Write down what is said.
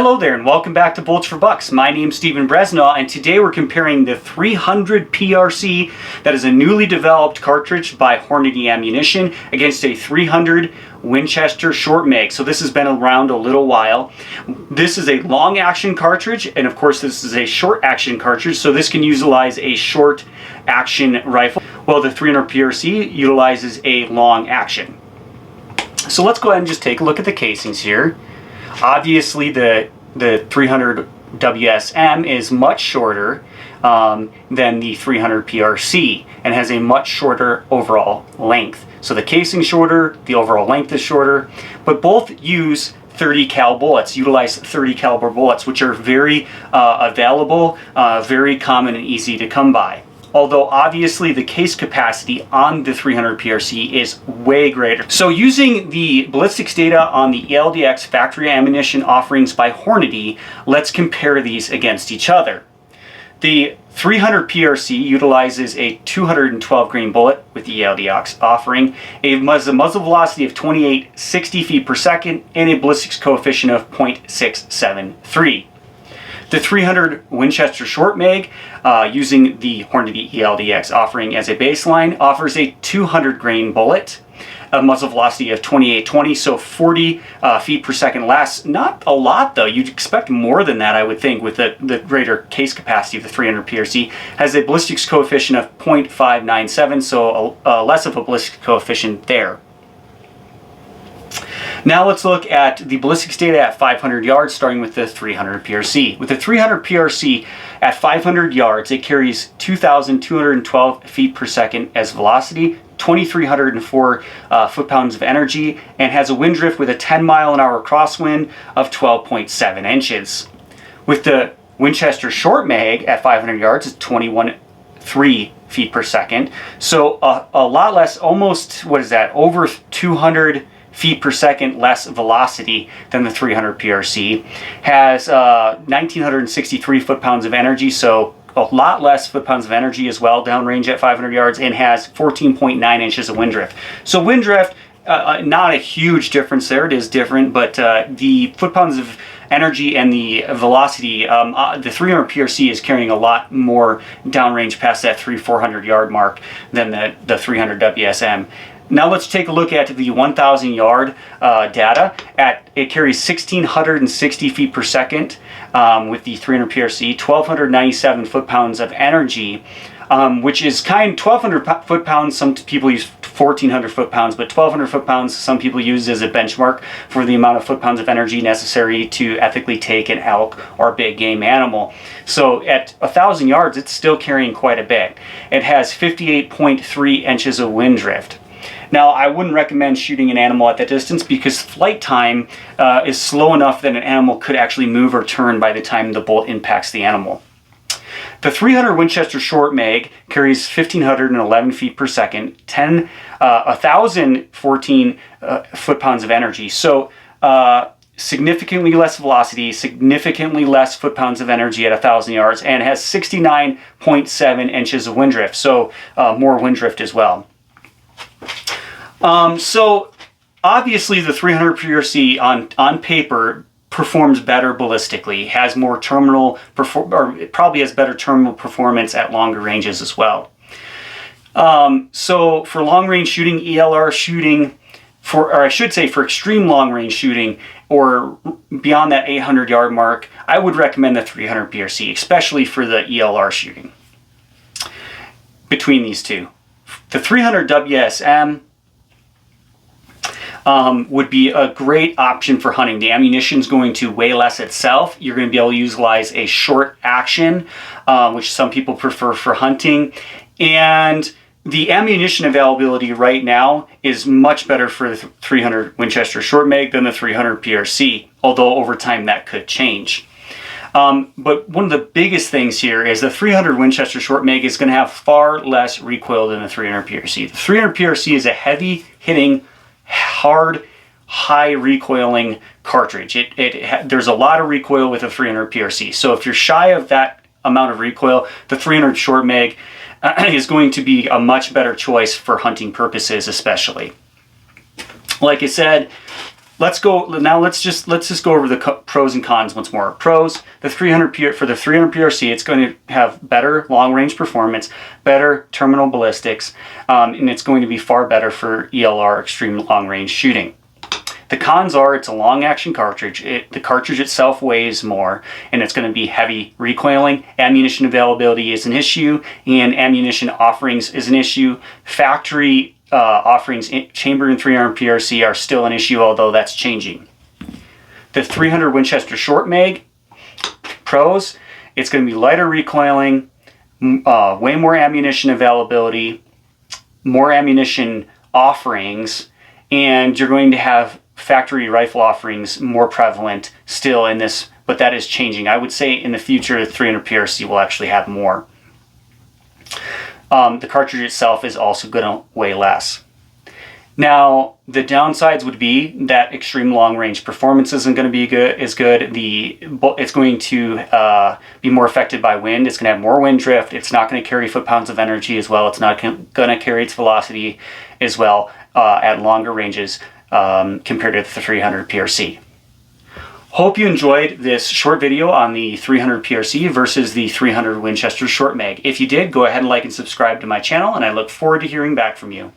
Hello there and welcome back to Bullets for Bucks. My name's Stephen Bresnaugh and today we're comparing the 300 PRC, that is a newly developed cartridge by Hornady ammunition, against a 300 Winchester short mag. So this has been around a little while. This is a long action cartridge, and of course this is a short action cartridge, so this can utilize a short action rifle, while the 300 PRC utilizes a long action. So let's go ahead and just take a look at the casings here. Obviously the 300 WSM is much shorter than the 300 PRC and has a much shorter overall length. So the casing's shorter, the overall length is shorter, but both use 30 cal bullets, utilize 30 caliber bullets, which are very available, very common and easy to come by. Although obviously the case capacity on the 300 PRC is way greater. So using the ballistics data on the ELDX factory ammunition offerings by Hornady, let's compare these against each other. The 300 PRC utilizes a 212 grain bullet with the ELDX offering, a muzzle velocity of 2860 feet per second, and a ballistics coefficient of 0.673. The 300 Winchester short mag, using the Hornady ELDX offering as a baseline, offers a 200 grain bullet, a muzzle velocity of 2820, so 40 feet per second less. Not a lot though, you'd expect more than that I would think with the greater case capacity of the 300 PRC. Has a ballistics coefficient of 0.597, so less of a ballistics coefficient there. Now let's look at the ballistics data at 500 yards, starting with the 300 PRC. With the 300 PRC at 500 yards, it carries 2,212 feet per second as velocity, 2,304 foot-pounds of energy, and has a wind drift with a 10-mile-an-hour crosswind of 12.7 inches. With the Winchester short mag at 500 yards, it's 21.3 feet per second, so a lot less, almost, what is that, over 200 feet per second less velocity than the 300 PRC, has 1,963 foot-pounds of energy, so a lot less foot-pounds of energy as well downrange at 500 yards, and has 14.9 inches of wind drift. So wind drift, not a huge difference there, it is different, but the foot-pounds of energy and the velocity, the 300 PRC is carrying a lot more downrange past that 300-400 yard mark than the 300 WSM. Now let's take a look at the 1,000 yard data. It carries 1,660 feet per second with the 300 PRC, 1,297 foot-pounds of energy, which is 1,200 foot-pounds. Some people use 1,400 foot-pounds, but 1,200 foot-pounds some people use as a benchmark for the amount of foot-pounds of energy necessary to ethically take an elk or big game animal. So at 1,000 yards, it's still carrying quite a bit. It has 58.3 inches of wind drift. Now, I wouldn't recommend shooting an animal at that distance because flight time is slow enough that an animal could actually move or turn by the time the bullet impacts the animal. The 300 Winchester short mag carries 1,511 feet per second, 1,014 foot-pounds of energy. So significantly less velocity, significantly less foot-pounds of energy at 1,000 yards, and has 69.7 inches of wind drift. So more wind drift as well. So obviously the 300 PRC on paper performs better ballistically, has more terminal, or it probably has better terminal performance at longer ranges as well. So for long range shooting, ELR shooting, or I should say for extreme long range shooting or beyond that 800 yard mark, I would recommend the 300 PRC, especially for the ELR shooting. Between these two, the 300 WSM would be a great option for hunting. The ammunition is going to weigh less itself. You're going to be able to utilize a short action, which some people prefer for hunting. And the ammunition availability right now is much better for the 300 Winchester short mag than the 300 PRC, although over time that could change. But one of the biggest things here is the 300 Winchester short mag is going to have far less recoil than the 300 PRC. The 300 PRC is a heavy hitting, hard, high recoiling cartridge. There's a lot of recoil with a 300 PRC. So if you're shy of that amount of recoil, the 300 short mag is going to be a much better choice for hunting purposes especially. Like I said, let's just go over the pros and cons once more. Pros: the 300 for the 300 PRC, it's going to have better long range performance, better terminal ballistics, and it's going to be far better for ELR, extreme long range shooting. The cons are it's a long action cartridge. The cartridge itself weighs more, and it's going to be heavy recoiling. Ammunition availability is an issue, and ammunition offerings is an issue. Factory offerings, chambered in 300 PRC, are still an issue, although that's changing. The 300 Winchester short mag, pros: it's going to be lighter recoiling, way more ammunition availability, more ammunition offerings, and you're going to have factory rifle offerings more prevalent still in this, but that is changing. I would say in the future, the 300 PRC will actually have more. The cartridge itself is also going to weigh less. Now, the downsides would be that extreme long range performance isn't going to be as good. It's going to be more affected by wind. It's going to have more wind drift. It's not going to carry foot-pounds of energy as well. It's not going to carry its velocity as well at longer ranges compared to the 300 PRC. Hope you enjoyed this short video on the 300 PRC versus the 300 Winchester short mag. If you did, go ahead and like and subscribe to my channel, and I look forward to hearing back from you.